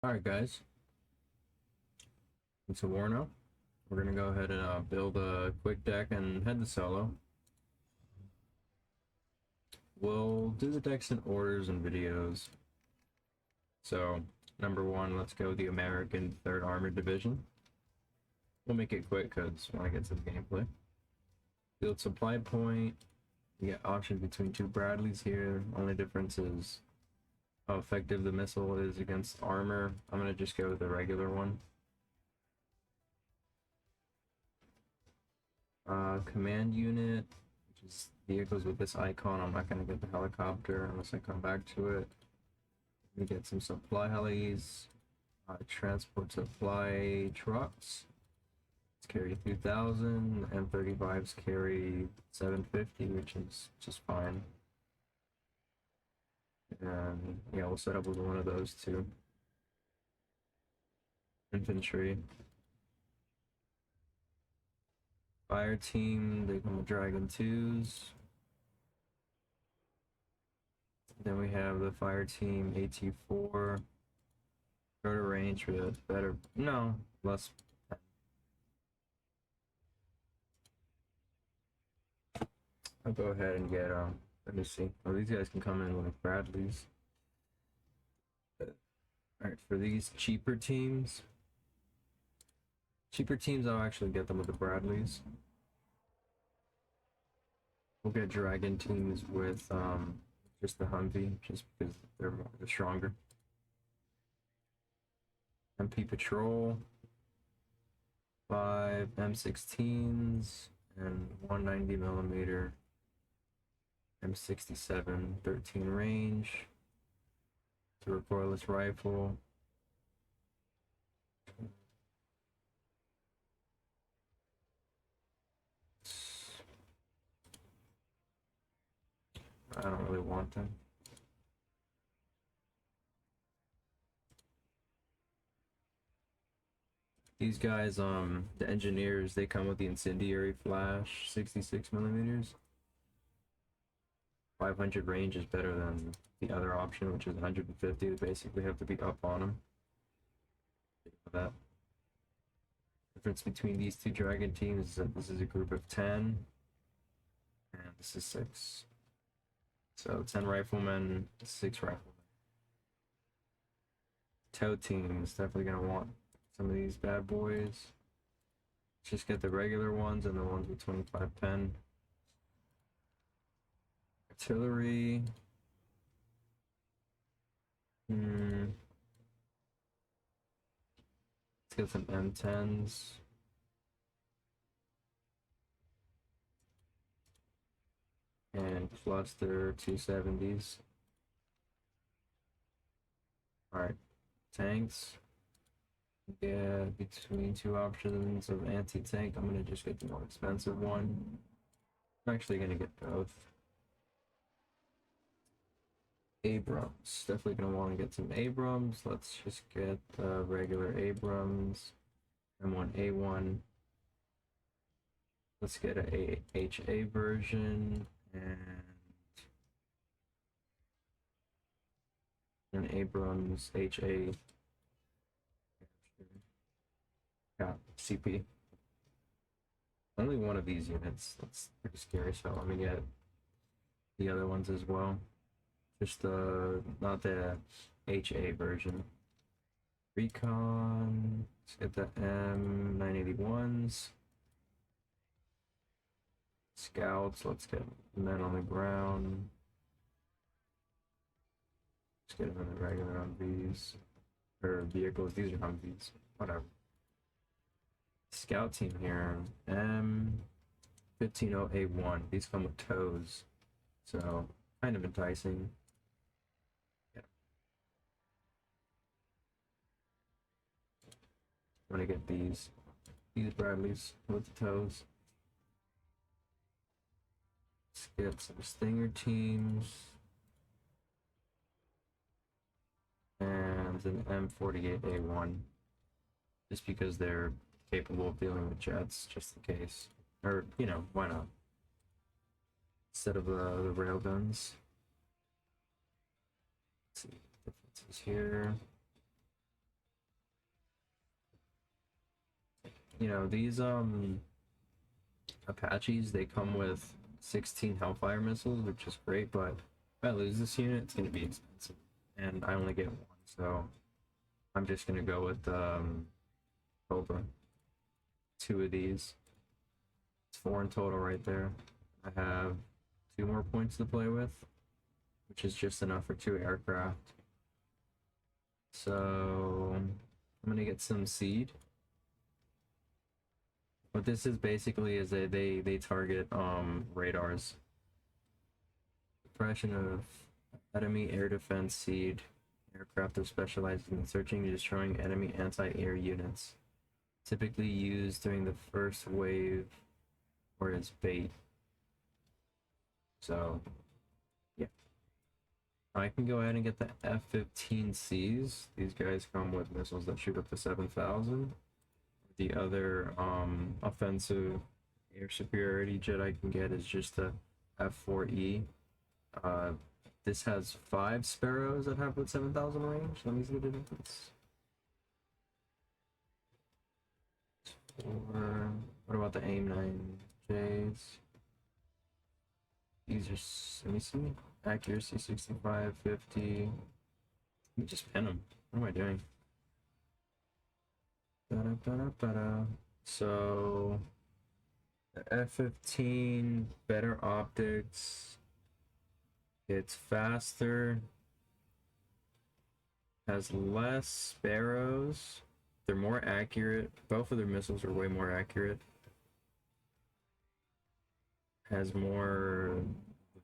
Alright guys, it's a Warno. We're gonna go ahead and build a quick deck and head to solo. We'll do the decks in orders and videos. So, number one, let's go the American 3rd Armored Division. We'll make it quick because I want to get to the gameplay. Field supply point. You get options between two Bradleys here. Only difference is how effective the missile is against armor. I'm gonna just go with the regular one. Command unit, which is vehicles with this icon. I'm not gonna get the helicopter unless I come back to it. We get some supply helis, transport supply trucks. Let's carry 2,000. M35s carry 750, which is just fine. And yeah, we'll set up with one of those too. Infantry. Fire team, they come with Dragon 2s. Then we have the fire team AT4. Shorter range with better, no, less. I'll go ahead and get, let me see. Oh, these guys can come in with Bradleys. Alright, for these cheaper teams, I'll actually get them with the Bradleys. We'll get Dragon teams with, just the Humvee, just because they're stronger. MP Patrol, 5 M16s, and 190mm M67, 13 range, to recoilless rifle. I don't really want them. These guys, the engineers, they come with the incendiary flash, 66mm. 500 range is better than the other option, which is 150. They basically have to be up on them. That difference between these two Dragon teams is that this is a group of 10, and this is 6. So 10 riflemen, 6 riflemen. Tow team is definitely gonna want some of these bad boys. Just get the regular ones and the ones with 25 pen. Artillery. Let's get some M10s. And cluster 270s. Alright, tanks. Yeah, between two options of anti-tank, I'm gonna just get the more expensive one. I'm actually gonna get both. Abrams, definitely gonna want to get some Abrams. Let's just get the regular Abrams. M1A1. Let's get a HA version and an Abrams HA. Yeah, CP. Only one of these units. That's pretty scary, so let me get the other ones as well. Just not the HA version. Recon. Let's get the M981s. Scouts. Let's get men on the ground. Let's get them in the regular Humvees. Or vehicles. These are Humvees. Whatever. Scout team here. M150A1. These come with tows. So, kind of enticing. I'm gonna get these Bradleys with the toes. Let's get some Stinger teams and an M48A1, just because they're capable of dealing with jets, just in case. Or, you know, why not? Instead of the railguns. Let's see, differences here. you know, these Apaches, they come with 16 Hellfire missiles, which is great, but if I lose this unit, it's gonna be expensive. And I only get one, so I'm just gonna go with Cobra. Two of these. It's 4 in total right there. I have 2 more points to play with, which is just enough for 2 aircraft. So I'm gonna get some seed. What this is basically is they target radars. Suppression of enemy air defense seed. Aircraft are specialized in searching and destroying enemy anti-air units. Typically used during the first wave or as bait. So yeah. I can go ahead and get the F-15Cs. These guys come with missiles that shoot up to 7,000. The other offensive air superiority jet I can get is just the F-4E. This has 5 Sparrows that have with 7,000 range. Let me see what it is. What about the AIM-9Js? These are, let me see, accuracy 65, 50. Let me just pin them. What am I doing? So, the F-15, better optics. It's faster. Has less Sparrows. They're more accurate. Both of their missiles are way more accurate. Has more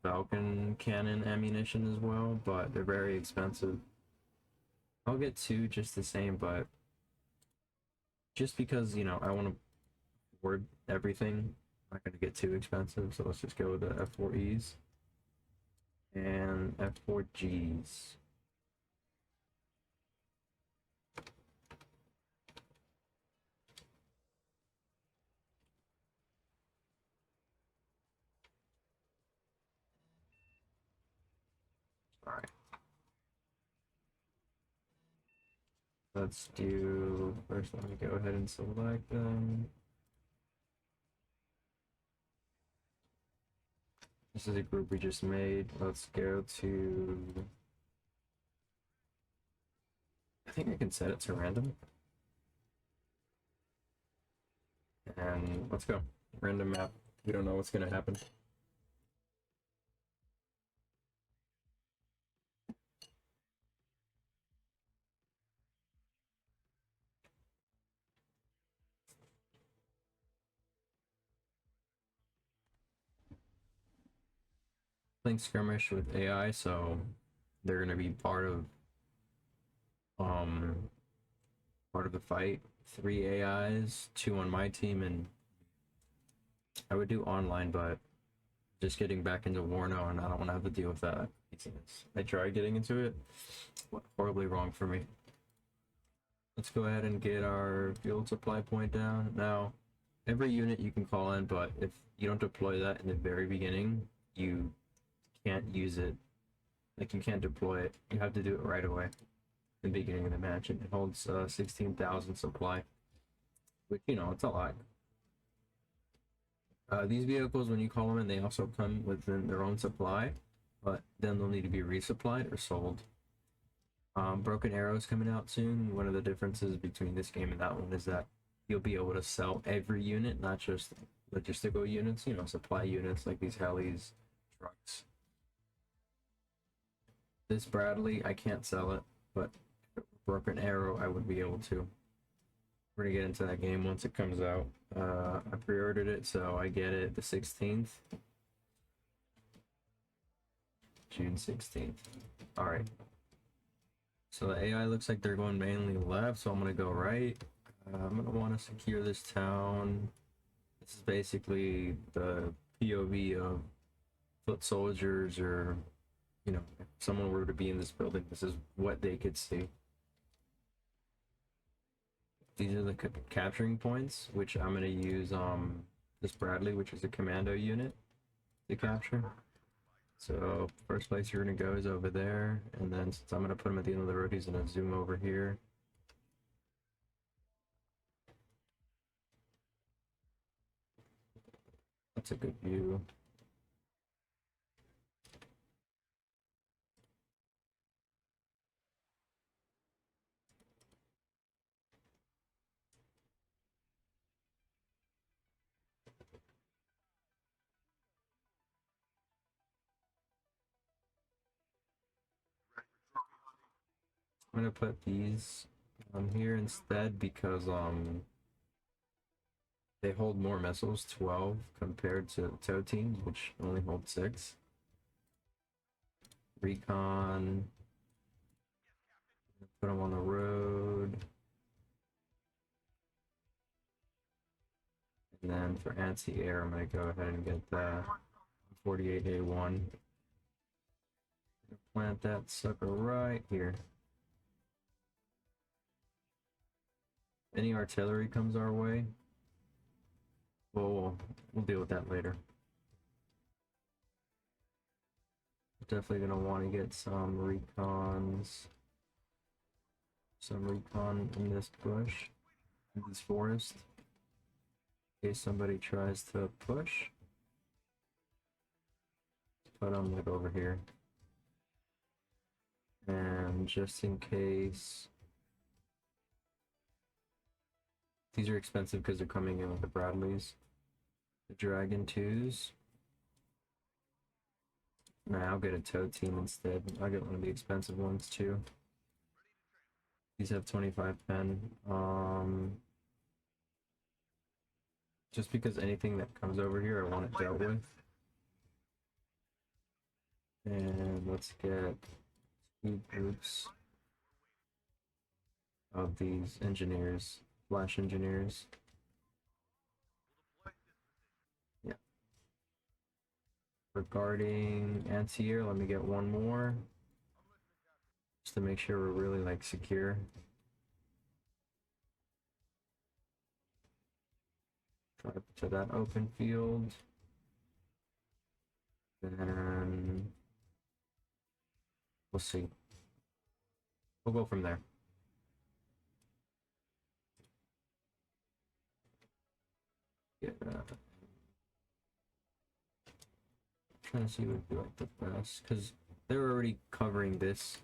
Falcon cannon ammunition as well, but they're very expensive. I'll get 2 just the same, but just because, you know, I want to afford everything, I'm not going to get too expensive, so let's just go with the F4Es and F4Gs. Alright. Let's do, first let me go ahead and select them. This is a group we just made. Let's go to, I think I can set it to random. And let's go. Random map. We don't know what's gonna happen. Playing skirmish with AI, so they're gonna be part of the fight. 3 AIs, 2 on my team, and I would do online, but just getting back into Warno, and I don't want to have to deal with that. I tried getting into it, went horribly wrong for me. Let's go ahead and get our field supply point down. Now, every unit you can call in, but if you don't deploy that in the very beginning, you can't use it. Like, you can't deploy it. You have to do it right away in the beginning of the match, and it holds 16,000 supply, which, you know, it's a lot. These vehicles, when you call them in, they also come within their own supply, but then they'll need to be resupplied or sold. Broken Arrow's coming out soon. One of the differences between this game and that one is that you'll be able to sell every unit, not just logistical units, you know, supply units like these helis, trucks. This Bradley, I can't sell it, but Broken Arrow, I would be able to. We're gonna get into that game once it comes out. I pre-ordered it, so I get it the 16th. June 16th. Alright. So the AI looks like they're going mainly left, so I'm gonna go right. I'm gonna want to secure this town. This is basically the POV of foot soldiers, or, you know, if someone were to be in this building, this is what they could see. These are the capturing points, which I'm going to use this Bradley, which is a commando unit, to capture. So first place you're going to go is over there, and then since I'm going to put him at the end of the road, he's going to zoom over here. That's a good view. I'm gonna put these on here instead because they hold more missiles, 12 compared to tow teams, which only hold 6. Recon, put them on the road. And then for anti-air, I'm gonna go ahead and get the 48A1. Plant that sucker right here. Any artillery comes our way, we'll deal with that later. Definitely gonna want to get some recons. Some recon in this bush, in this forest, in case somebody tries to push. Put them like over here. And just in case, these are expensive because they're coming in with the Bradleys. The Dragon 2s. Nah, I'll get a tow team instead. I'll get one of the expensive ones too. These have 25 pen. Just because anything that comes over here, I want it dealt with. And let's get 2 groups of these engineers, flash engineers. Yeah. Regarding anti-air, let me get 1 more. Just to make sure we're really like secure. Try to that open field. Then we'll see. We'll go from there. Yeah. Trying to see what would be like the best, because they're already covering this.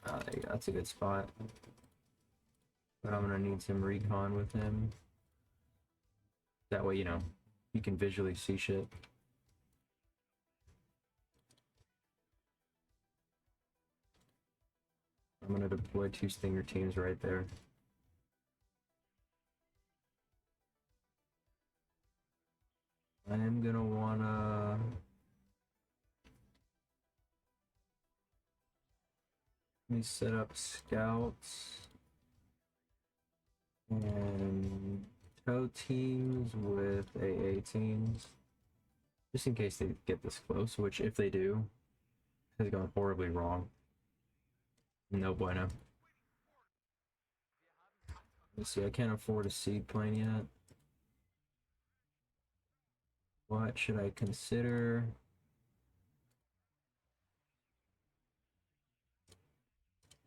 Yeah, that's a good spot. But I'm gonna need some recon with him. That way, you know, you can visually see shit. I'm gonna deploy 2 Stinger teams right there. I am gonna wanna... Let me set up scouts and tow teams with AA teams, just in case they get this close, which if they do, has gone horribly wrong. No bueno. Let's see, I can't afford a seaplane yet. What should I consider?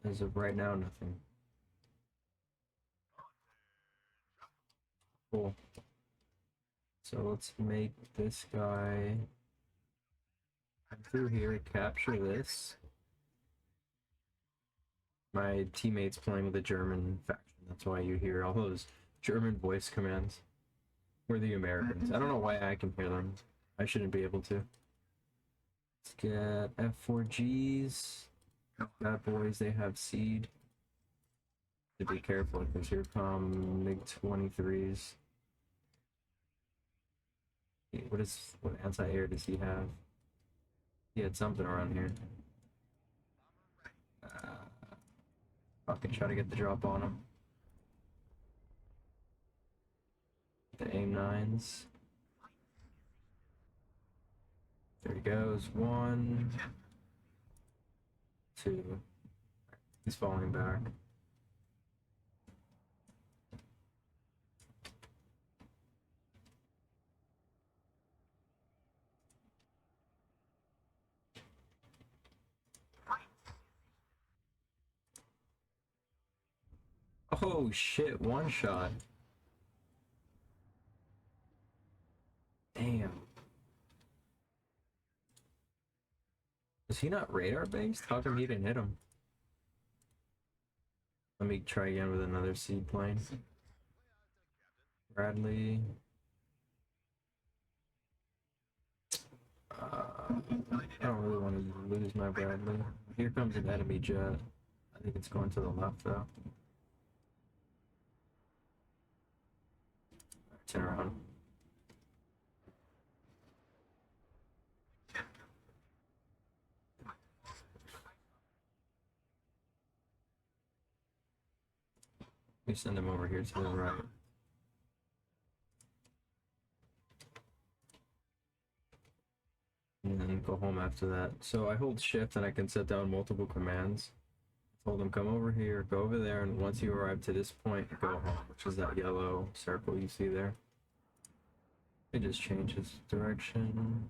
As of right now, nothing. Cool. So let's make this guy come through here, capture this. My teammate's playing with a German faction. That's why you hear all those German voice commands. We're the Americans. I don't know why I can hear them. I shouldn't be able to. Let's get F4Gs. Bad boys, they have seed. To be careful, because here come MiG-23s. What anti-air does he have? He had something around here. Fucking try to get the drop on him. The AIM-9s. There he goes. 1, 2. He's falling back. Oh shit, 1 shot. Damn. Is he not radar based? How come he didn't hit him? Let me try again with another seed plane. Bradley. I don't really want to lose my Bradley. Here comes an enemy jet. I think it's going to the left though. Turn around. We send him over here to the right. And then go home after that. So I hold shift and I can set down multiple commands. I told him come over here, go over there, and once you arrive to this point, go home, which is that yellow circle you see there. It just changes direction.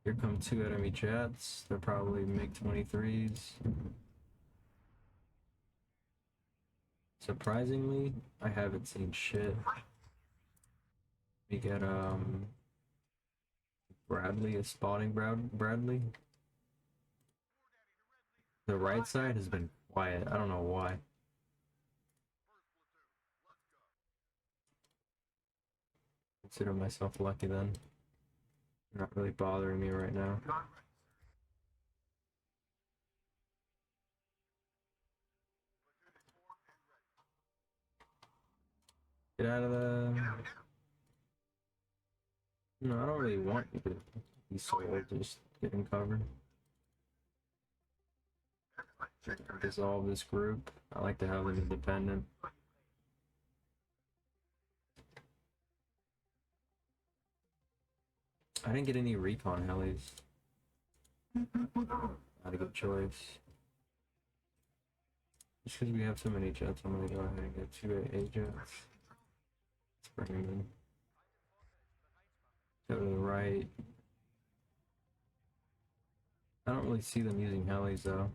Here come two enemy jets. They're probably MiG-23s. Surprisingly, I haven't seen shit. We get Bradley is spotting Bradley. The right side has been quiet. I don't know why. Consider myself lucky then. They're not really bothering me right now. Get out of the... No, I don't really want you to be sold, just getting covered. Dissolve this group. I like to have them independent. I didn't get any recon helis. Not a good choice. Just because we have so many jets, I'm gonna go ahead and get two AA jets. Let's bring them in. Go to the right. I don't really see them using helis though.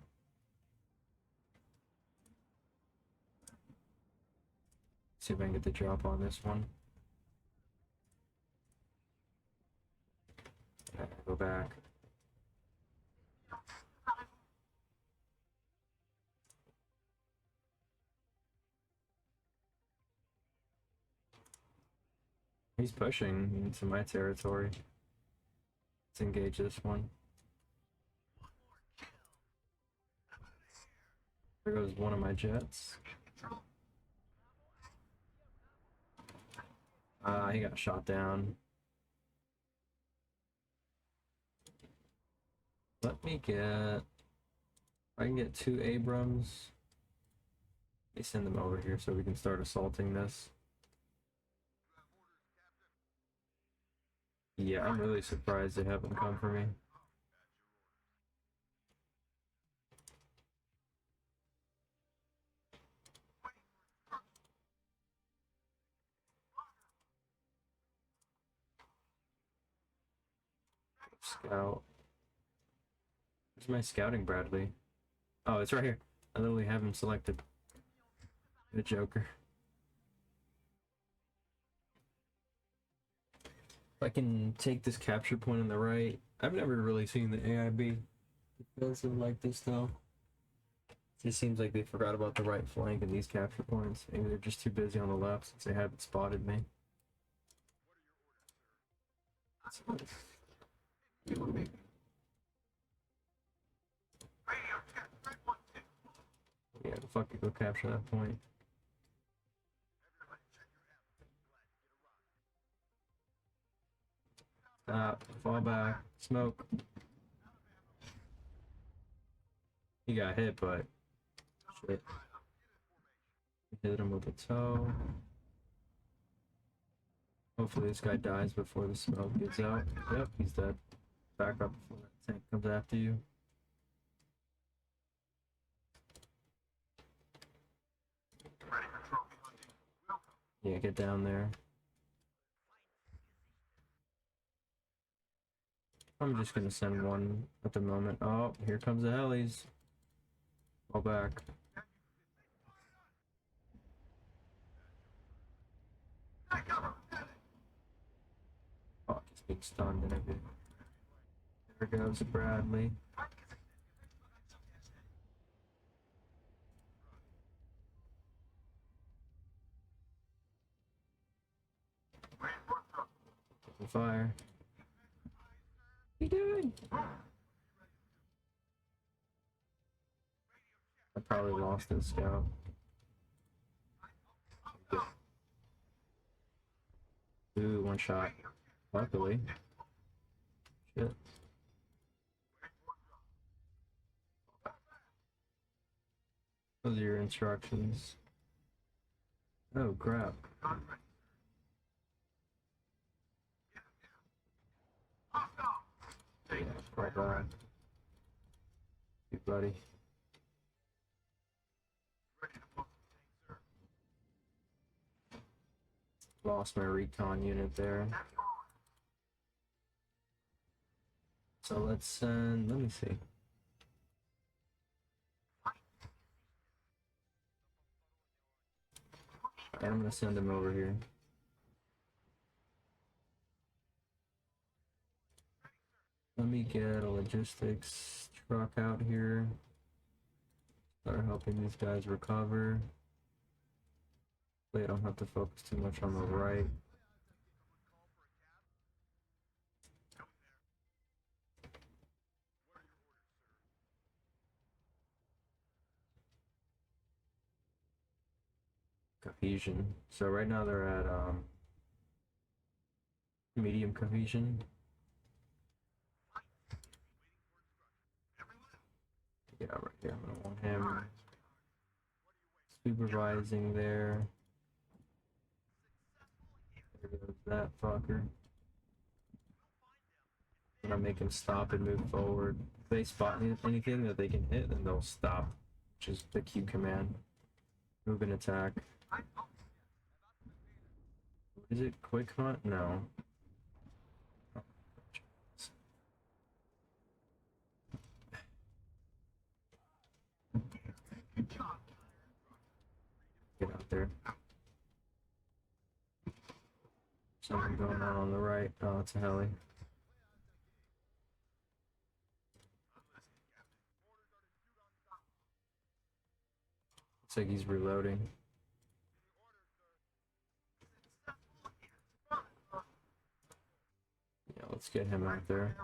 See if I can get the drop on this one. Okay, go back. He's pushing into my territory. Let's engage this one. There goes one of my jets. He got shot down. Let me get... I can get two Abrams. Let me send them over here so we can start assaulting this. Yeah, I'm really surprised they haven't come for me. Scout. Where's my scouting Bradley? Oh, it's right here. I literally have him selected. The Joker. If I can take this capture point on the right. I've never really seen the AIB defensive like this though. It just seems like they forgot about the right flank and these capture points. Maybe they're just too busy on the left since they haven't spotted me. Yeah, fuck it, go capture that point. Stop, fall back, smoke. He got hit, but shit. Hit him with a toe. Hopefully this guy dies before the smoke gets out. Yep, he's dead. Back up before that tank comes after you. Yeah, get down there. I'm just gonna send one at the moment. Oh, here comes the helis. Fall back. Oh, just being stunned and everything. There goes Bradley. Fire. What are you doing? I probably lost this scout. Ooh, one shot. Luckily. Shit. Those are your instructions. Oh, crap. Yeah, quite bad. You buddy. Lost my recon unit there. So let's send, let me see. I'm gonna send him over here. Let me get a logistics truck out here. Start helping these guys recover. I don't have to focus too much on the right. Cohesion. So right now they're at medium cohesion. Yeah, right here. I'm gonna want him supervising there. There goes that fucker. I'm gonna make him stop and move forward. If they spot anything that they can hit, then they'll stop, which is the Q command. Move and attack. Is it quick hunt? No. Get out there. Something going on the right. Oh, it's a heli. Looks like he's reloading. Yeah, let's get him out there.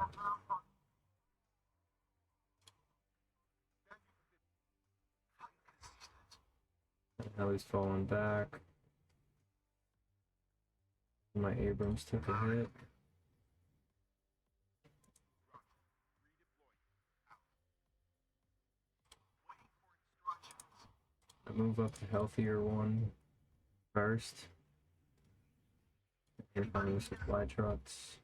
Now he's falling back. My Abrams took a hit. I move up the healthier one first. Here come the supply trucks.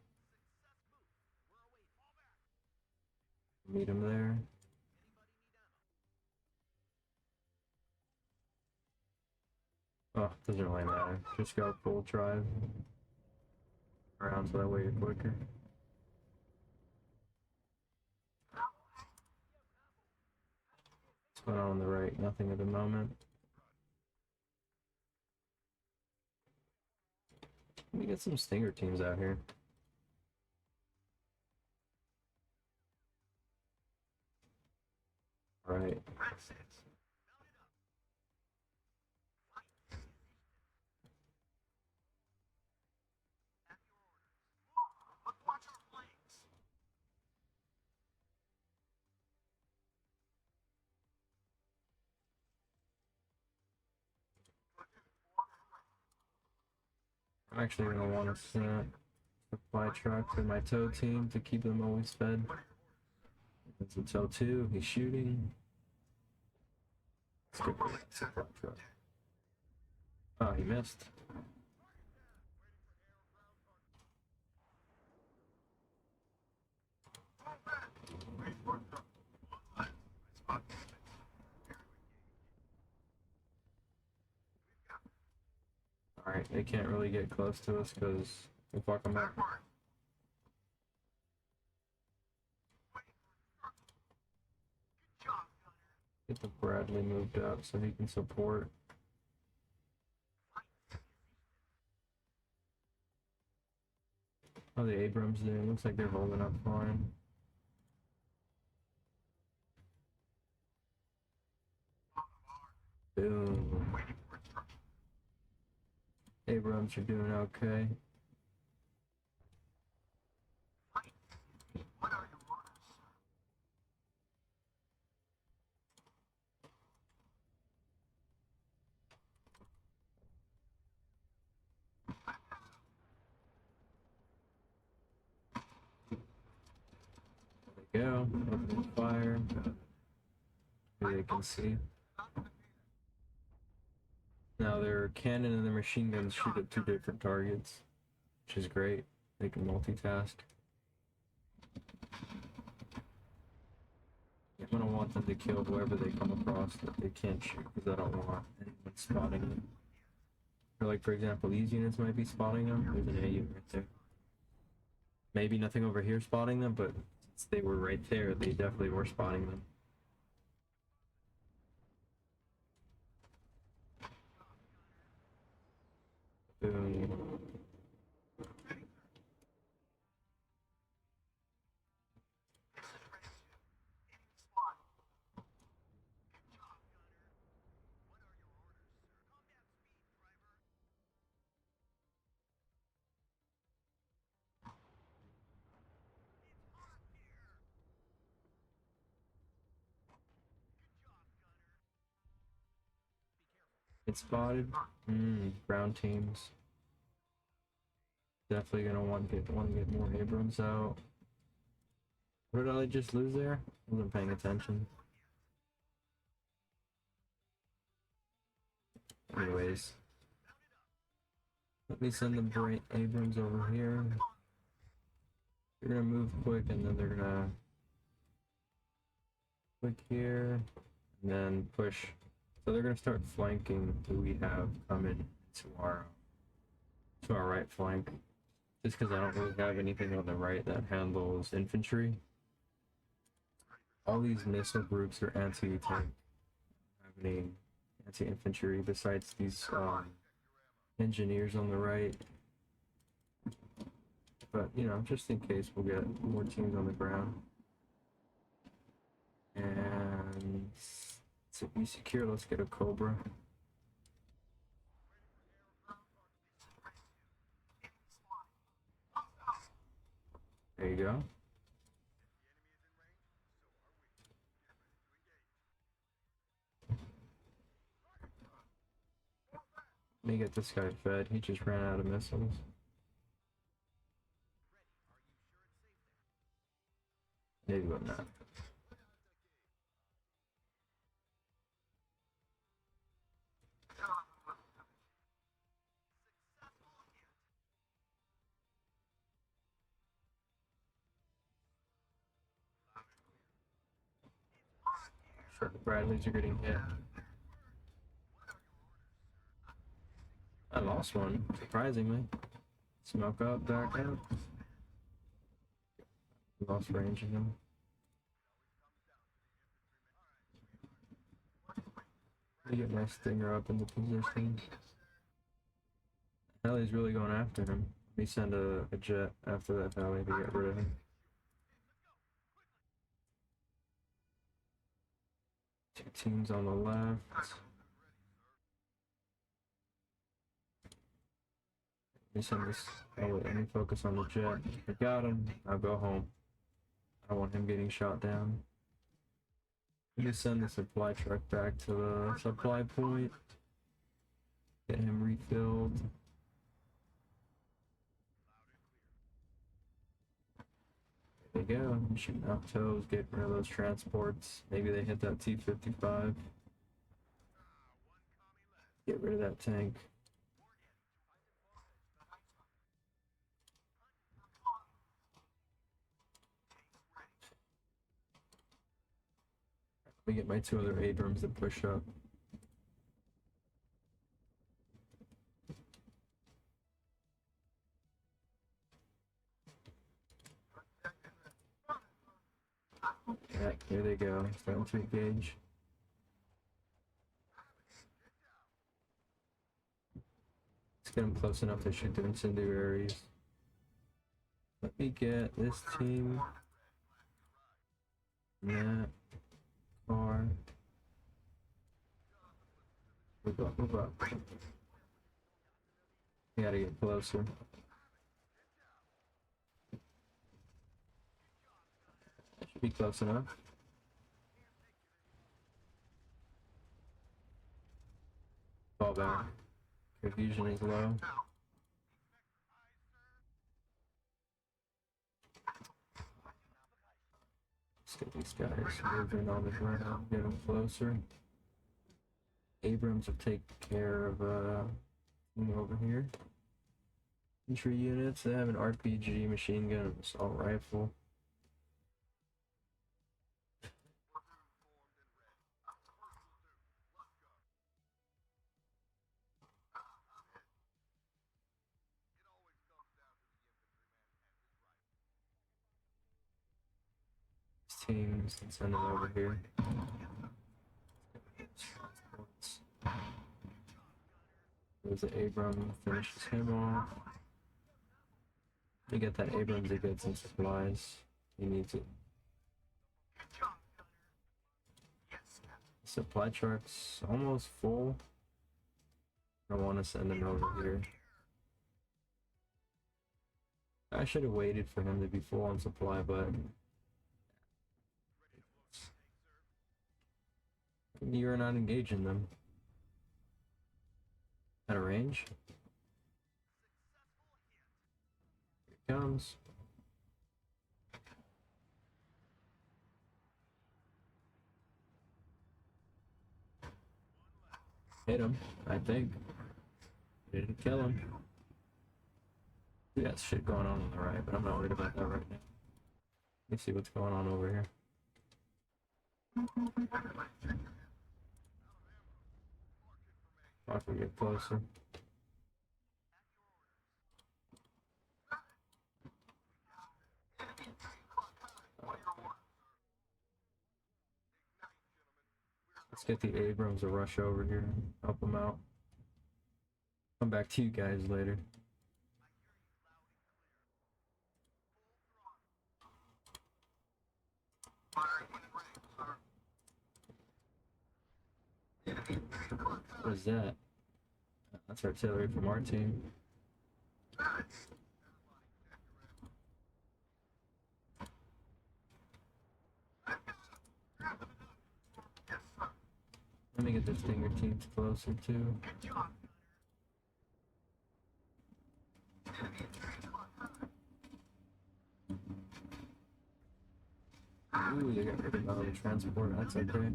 Meet him there. Oh, doesn't really matter. Just go full drive around so that way you're quicker. What's going on the right? Nothing at the moment. Let me get some Stinger teams out here. Alright. I'm actually gonna want to send supply truck to my tow team to keep them always fed. It's a tow 2, he's shooting. Let's go for that supply truck. Oh, he missed. Alright, they can't really get close to us because we fuck them up. Get the Bradley moved up so he can support. Oh, the Abrams there. Looks like they're holding up fine. Boom. Abrams are doing okay. There we go. Open fire. Maybe they can see. Now their cannon and their machine guns shoot at 2 different targets, which is great. They can multitask. I'm gonna want them to kill whoever they come across that they can't shoot, because I don't want anyone spotting them. Or like, for example, these units might be spotting them. There's an A unit right there. Maybe nothing over here spotting them, but since they were right there, they definitely were spotting them. Boom. It's spotted. Ground teams. Definitely gonna want to get more Abrams out. What did I just lose there? I wasn't paying attention. Anyways, let me send the Abrams over here. They're gonna move quick, and then they're gonna click here, and then push. So they're gonna start flanking who we have coming to our right flank. Just because I don't really have anything on the right that handles infantry. All these missile groups are anti-tank. I don't have any anti-infantry besides these engineers on the right. But, you know, just in case, we'll get more teams on the ground. And to be secure, let's get a Cobra. There you go. Let me get this guy fed. He just ran out of missiles. Maybe not. Sure, the Bradleys are getting hit. I lost one, surprisingly. Smoke up, back out. Lost range in him. We get my stinger up into position. Halley's really going after him. Let me send a jet after that Halley to get rid of him. Two teams on the left. Let me send this. Oh wait, let me focus on the jet. I got him. I'll go home. I don't want him getting shot down. Let me send the supply truck back to the supply point. Get him refilled. There you go. I'm shooting off toes, getting rid of those transports. Maybe they hit that T-55. Get rid of that tank. Let me get my 2 other Abrams to push up. Yeah, here they go. Starting to engage. Let's get them close enough to shoot their incendiaries. Let me get this team. That car. Move up, move up. We gotta get closer. Should be close enough. Fall back. Confusion is low. Let's get these guys moving on the ground, get them closer. Abrams will take care of over here. Infantry units, they have an RPG, machine gun, assault rifle. Teams and send them over here. There's the Abram, finishes him off. To get that Abrams, he gets some supplies. He needs it. Supply truck's almost full. I want to send him over here. I should have waited for him to be full on supply, but you're not engaging them. At a range. Here it comes. Hit him, I think. Didn't kill him. We got shit going on the right, but I'm not worried about that right now. Let me see what's going on over here. Watch me get closer. Let's get the Abrams to rush over here, help them out. Come back to you guys later. What is that? That's artillery from our team. Let me get the Stinger teams closer too. Ooh, they got rid of the transport. That's okay.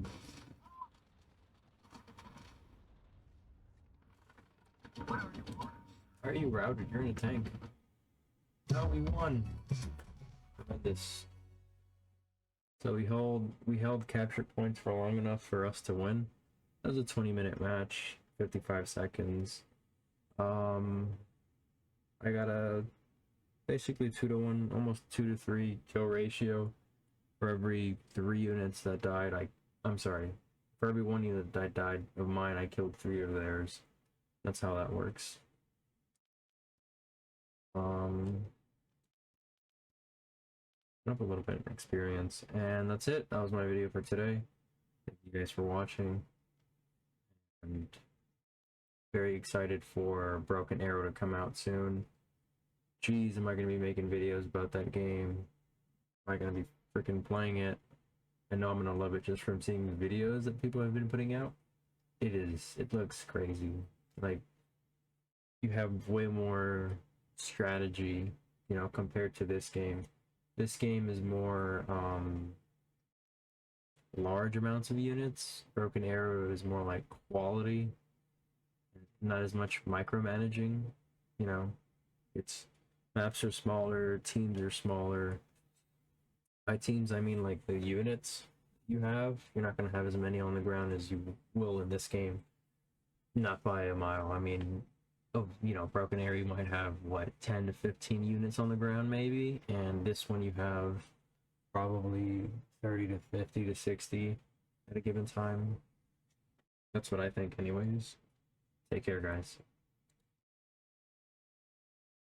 Why are you routed? You're in a tank. No, we won. Tremendous. So we held capture points for long enough for us to win. That was a 20-minute match, 55 seconds. I got a basically 2-to-1, almost 2-to-3 kill ratio. For every 3 units that died, I'm sorry. For every 1 unit that died of mine, I killed 3 of theirs. That's how that works. Up a little bit of experience, and that's it. That was my video for today. Thank you guys for watching, and very excited for Broken Arrow to come out soon. Jeez, am I gonna be making videos about that game? Am I gonna be freaking playing it? I know I'm gonna love it just from seeing the videos that people have been putting out. It looks crazy. Like, you have way more strategy, you know, compared to this game. This game is more large amounts of units. Broken Arrow is more like quality, not as much micromanaging. You know, it's maps are smaller, teams are smaller. By teams, I mean like the units you have. You're not going to have as many on the ground as you will in this game. Not by a mile. I mean, you know, Broken Arrow, you might have what, 10 to 15 units on the ground maybe, and this one you have probably 30 to 50 to 60 at a given time. That's what I think anyways. Take care, guys.